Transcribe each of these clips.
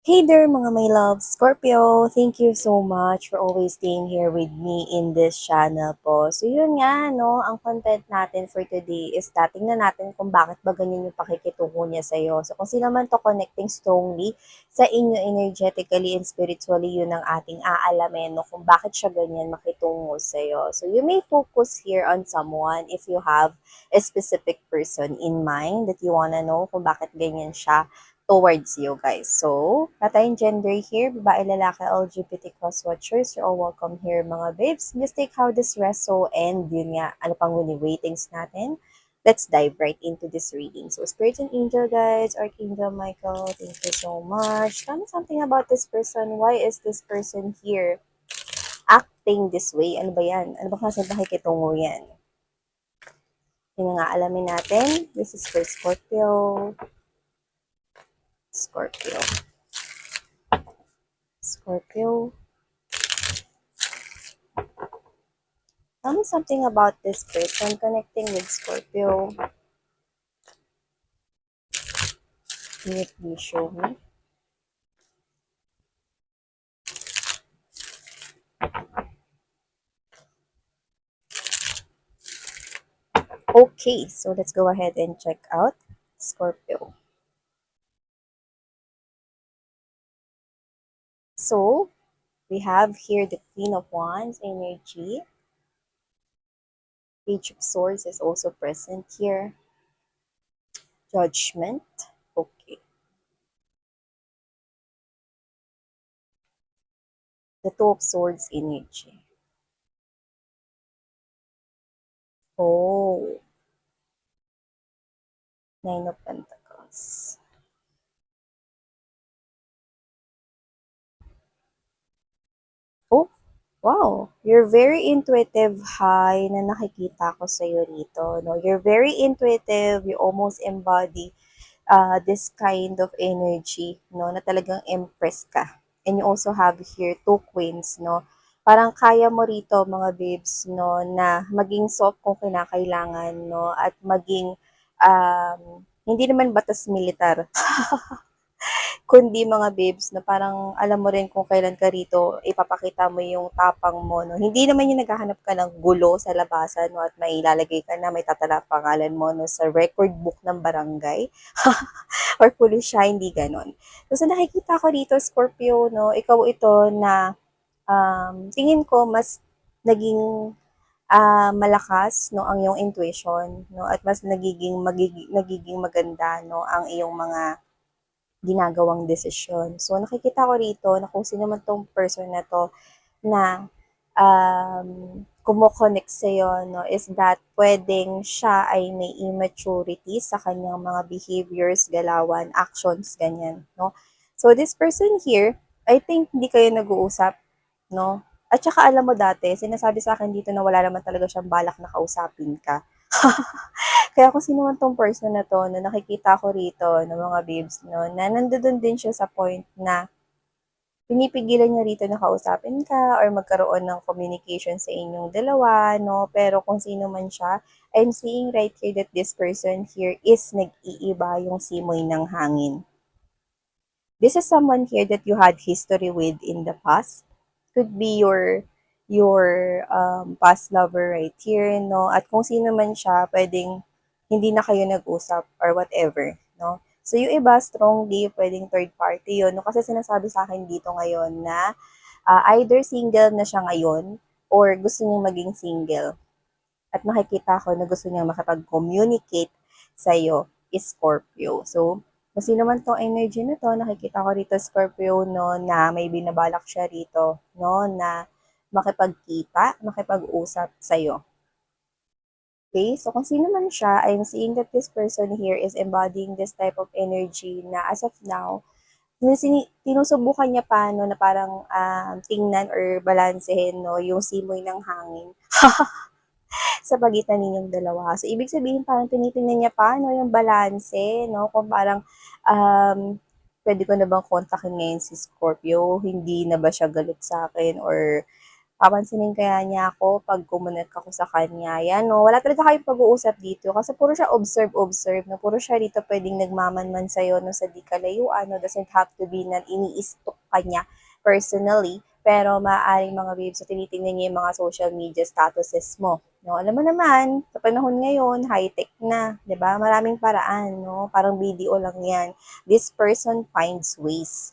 Hey there mga my love, Scorpio! Thank you so much for always staying here with me in this channel po. So yun nga, no, ang content natin for today is tingnan natin kung bakit ba ganyan yung pakikitungo niya sa'yo. So kung sino man to connecting strongly sa inyo energetically and spiritually, yun ang ating aalamin, no, kung bakit siya ganyan makitungo sa'yo. So you may focus here on someone if you have a specific person in mind that you wanna know kung bakit ganyan siya towards you guys. So, tayong gender here, babae, lalaki, LGBT cross-watchers, you're all welcome here mga babes. Just take how this reso and yun nga, ano pang ratings natin. Let's dive right into this reading. So, Spirit and Angel guys, Archangel Michael, thank you so much. Tell me something about this person. Why is this person here acting this way? Ano ba yan? Ano ba kasi nakikitungo yan? Yun nga, alamin natin. This is for Scorpio. Scorpio. Scorpio. Tell me something about this person connecting with Scorpio. Can you please show me? Okay, so let's go ahead and check out Scorpio. So, we have here the Queen of Wands energy. Page of Swords is also present here. Judgment. Okay. The Two of Swords energy. Oh. Nine of Pentacles. Oh, wow. You're very intuitive, high, na nakikita ko sa'yo rito. No? You're very intuitive. You almost embody this kind of energy, no, na talagang impress ka. And you also have here two queens, no. Parang kaya mo rito, mga babes, no, na maging soft kung kinakailangan, no, at maging, hindi naman batas militar, kundi mga babes na parang alam mo rin kung kailan ka rito, ipapakita mo yung tapang mo, no. Hindi naman yung naghahanap ka ng gulo sa labasan, no, at may ilalagay ka na, may tatala pangalan mo, no, sa record book ng barangay. Or pulis siya, hindi ganon. So, sa nakikita ko dito, Scorpio, no, ikaw ito na tingin ko mas naging malakas no ang iyong intuition no at mas nagiging maganda no ang iyong mga ginagawang desisyon. So nakikita ko rito na kung sino man tong person na to na kumo-connect sa'yo, no, is that pwedeng siya ay may immaturity sa kanyang mga behaviors, galawan, actions, ganyan, no. So, this person here, I think hindi kayo nag-uusap, no. At saka alam mo dati, sinasabi sa akin dito na wala naman talaga siyang balak na kausapin ka. Kaya kung sino man tong person na to, na nakikita ko rito, ng mga babes, no, na nandoon din siya sa point na pinipigilan niya rito na kausapin ka or magkaroon ng communication sa inyong dalawa, no? Pero kung sino man siya, I'm seeing right here that this person here is nag-iiba yung simoy ng hangin. This is someone here that you had history with in the past. Could be your past lover right here, no? At kung sino man siya, pwedeng hindi na kayo nag-usap or whatever, no? So, yung iba, strongly, pwedeng third party yun. No? Kasi sinasabi sa akin dito ngayon na either single na siya ngayon or gusto niyang maging single. At nakikita ko na gusto niyang makapag-communicate sa'yo is Scorpio. So, kung sino man tong energy na to, nakikita ko rito Scorpio, no, na may binabalak siya rito, no, na makipagkita, makipag-usap sa'yo. Okay, so kung sino man siya, I'm seeing that this person here is embodying this type of energy na as of now, tinusubukan niya pa no, na parang tingnan or balansehin no, yung simoy ng hangin sa pagitan ninyong dalawa. So, ibig sabihin parang tinitingnan niya pa no, yung balanse, no? Kung parang pwede ko na bang kontakin ngayon si Scorpio? Hindi na ba siya galit sa akin? Or Papansinin kaya niya ako 'pag kumonect ako sa kanya, 'yan 'no. Wala talaga kayong pag-uusap dito kasi puro siya observe-observe 'no, puro siya rito puwedeng nagmamanman sa'yo 'no, sa 'di kalayuan 'no, doesn't have to be na ini-stalk ka niya personally, pero maaaring mga babes so tinitingnan niya yung mga social media statuses mo 'no. Alam mo naman sa panahon ngayon high-tech na, 'di ba, maraming paraan 'no, parang video lang 'yan. This person finds ways.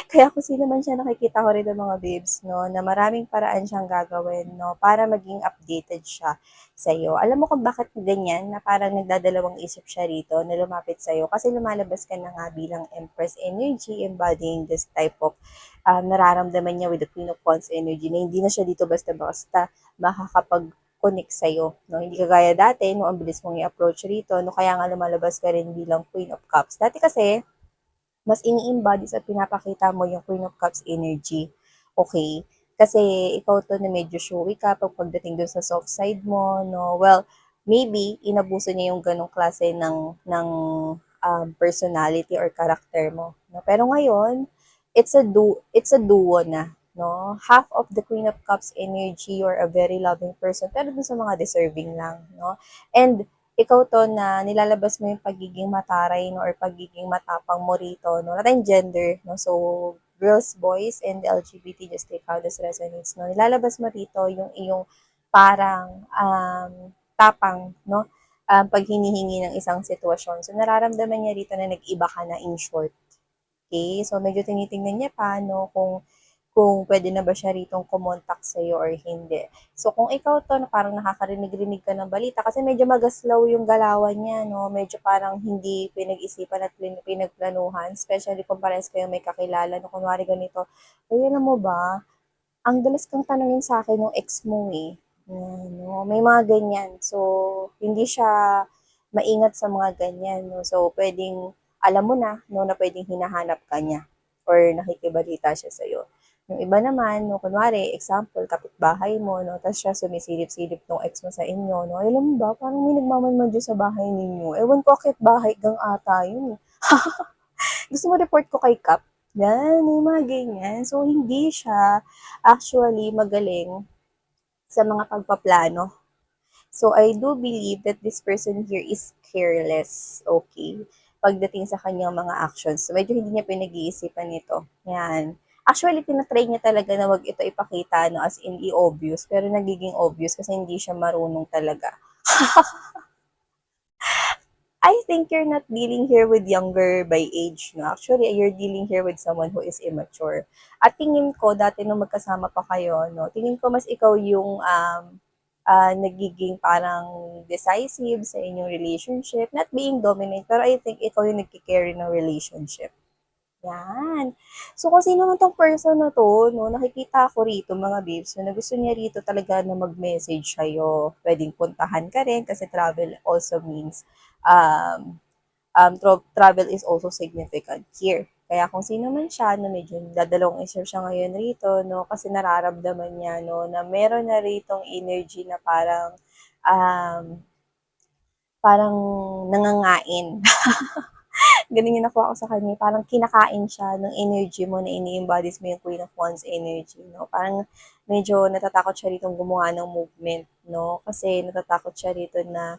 Kaya kung sino man siya nakikita ko rin ng mga babes 'no, na maraming paraan siyang gagawin 'no, para maging updated siya sa'yo. Alam mo kung bakit ganyan na parang nagdadalawang isip siya rito na lumapit sa'yo, kasi lumalabas ka na nga bilang Empress energy, embodying this type of, nararamdaman niya with the Queen of Wands energy na hindi na siya dito basta-basta makakapag-connect sa'yo 'no. Hindi kagaya dati 'no, ang bilis mong i-approach rito 'no, kaya nga lumalabas ka rin bilang Queen of Cups. Dati kasi mas ini-embody at pinapakita mo yung Queen of Cups energy. Okay? Kasi ikaw 'to na medyo showy ka pagdating dun sa soft side mo 'no. Well, maybe inabuso niya yung ganong klase personality or character mo 'no. Pero ngayon, it's a duo na 'no. Half of the Queen of Cups energy, you're a very loving person, pero dun sa mga deserving lang 'no. And ikaw 'to na nilalabas mo yung pagiging mataray 'no or pagiging matapang mo rito 'no, wala tayong gender 'no, so girls, boys, and LGBT, just take how this resonates 'no. Nilalabas mo rito yung iyong parang, tapang 'no, 'pag hinihingi ng isang sitwasyon. So nararamdaman niya rito na nag-iba ka na, in short. Okay, so medyo tinitingnan niya pa 'no kung puwede na ba siya ritong kumontak sa'yo or hindi. So kung ikaw 'to na parang nakakarinig-rinig ka ng balita kasi medyo magaslaw yung galawan niya 'no, medyo parang hindi pinag-isipan at pinagplanuhan, especially kung parehas kayong may kakilala na kunwari ganito, "Uy, alam mo ba, ang dalas kang tanungin sa akin nung ex mo, eh." Yan 'no, may mga ganyan. So hindi siya maingat sa mga ganyan 'no, so puwedeng alam mo na 'no, na puwedeng hinahanap ka niya or nakikibalita siya sa'yo. Yung iba naman 'no, kunwari example kapitbahay mo 'no, ta's siya sumisilip-silip nung ex mo sa inyo 'no, "Alam mo ba parang may nagmamanman diyan sa bahay ninyo, ewan ko akit-bahay gang ata yun, eh." Gusto mo report ko kay Kap? Yan, may mga ganyan. So hindi siya actually magaling sa mga pagpaplano. So I do believe that this person here is careless, okay, pagdating sa kanyang mga actions. So medyo hindi niya pinag-iisipan ito. Yan. Actually, tinatry niya talaga na wag ito ipakita no, as in i-obvious, pero nagiging obvious kasi hindi siya marunong talaga. I think you're not dealing here with younger by age, no? Actually, you're dealing here with someone who is immature. At tingin ko, dati nung magkasama pa kayo, no, tingin ko mas ikaw yung nagiging parang decisive sa inyong relationship. Not being dominant, pero I think ikaw yung nagkikarry ng relationship. Yan. So, kung sino man 'tong person na 'to 'no, nakikita ko rito mga babes na gusto niya rito talaga na mag-message sa'yo. Puwedeng puntahan ka rin kasi travel also means, um, travel is also significant here. Kaya kung sino man siya na medyo nagdadalawang isip siya ngayon rito 'no, kasi nararamdaman niya 'no, na meron na ritong energy na um, parang nangangain. Gano'n yung nakuha ko sa kanya, parang kinakain siya ng energy mo na ini-embodies mo yung Queen of Wands energy 'no. Parang medyo natatakot siya ritong gumawa ng movement 'no, kasi natatakot siya rito na,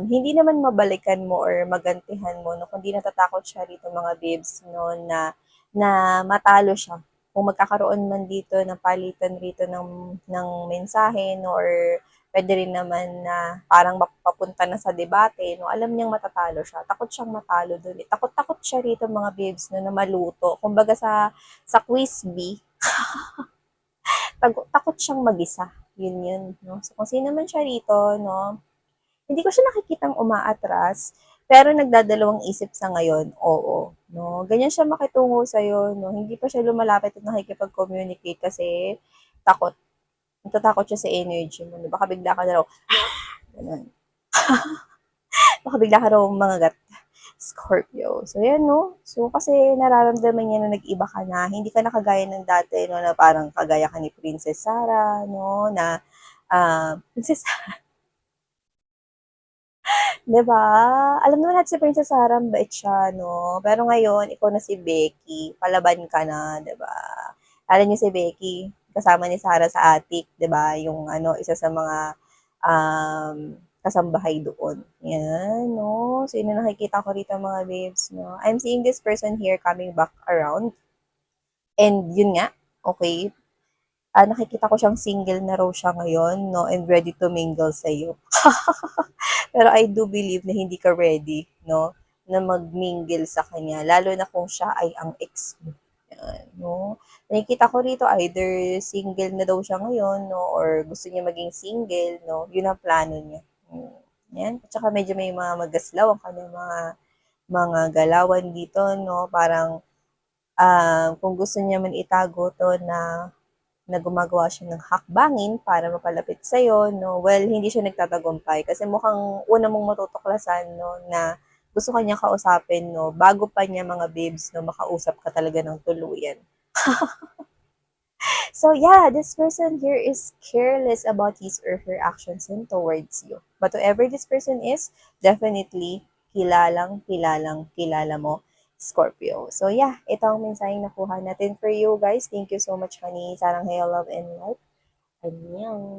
hindi naman mabalikan mo or magantihan mo 'no, kundi natatakot siya rito mga babes 'no, na na matalo siya. Kung magkakaroon man dito ng palitan rito ng mensahe 'no, or puwede rin naman na parang papunta na sa debate 'no, alam niyang matatalo siya, takot siyang matalo dun, eh. Takot-takot siya rito mga babes 'no, na maluto. Kumbaga sa quiz bee, takot siyang mag-isa, yun 'no. So kung sino man siya rito 'no, hindi ko siya nakikitang umaatras, pero nagdadalawang isip sa ngayon, oo 'no. Ganyan siya makitungo sa'yo 'no, hindi pa siya lumalapit at nakikipag-communicate kasi takot. Natatakot siya sa energy mo 'no, baka bigla ka na raw, gano'n. Baka bigla ka raw mangagat, Scorpio. So, yan 'no. So, kasi nararamdaman niya na nag-iba ka na, hindi ka na kagaya ng dati 'no, na parang kagaya ka ni Princess Sarah 'no, na, Princess 'di ba? Alam naman natin si Princess Sarah mabait siya 'no, pero ngayon ikaw na si Becky, palaban ka na 'di ba? Akala niyo si Becky kasama ni Sarah sa attic, 'di ba? Yung ano, isa sa mga kasambahay doon. Yan, no? So, yun na nakikita ko rito mga babes, no? I'm seeing this person here coming back around. And yun nga, okay, nakikita ko siyang single na raw siya ngayon, no? And ready to mingle sa'yo. Pero I do believe na hindi ka ready, no? Na mag-mingle sa kanya, lalo na kung siya ay ang ex mo. Yan, no? Nakikita ko rito either single na daw siya ngayon, no? Or gusto niya maging single, no? Yun ang plano niya. Yan. At saka medyo may mga magaslaw ang kanyang mga galawan dito, no? Parang kung gusto niya man itago 'to na gumagawa siya ng hakbangin para mapalapit sa'yo, no? Well, hindi siya nagtatagumpay kasi mukhang una mong matutuklasan, no, na gusto ka niyang kausapin, no, bago pa niya mga babes, no, makausap ka talaga ng tuluyan. So yeah, this person here is careless about his or her actions and towards you. But whoever this person is, definitely kilala mo, Scorpio. So yeah, ito ang mensaheng nakuha natin for you guys. Thank you so much, honey. Sarang hayo, love and light. Annyeong.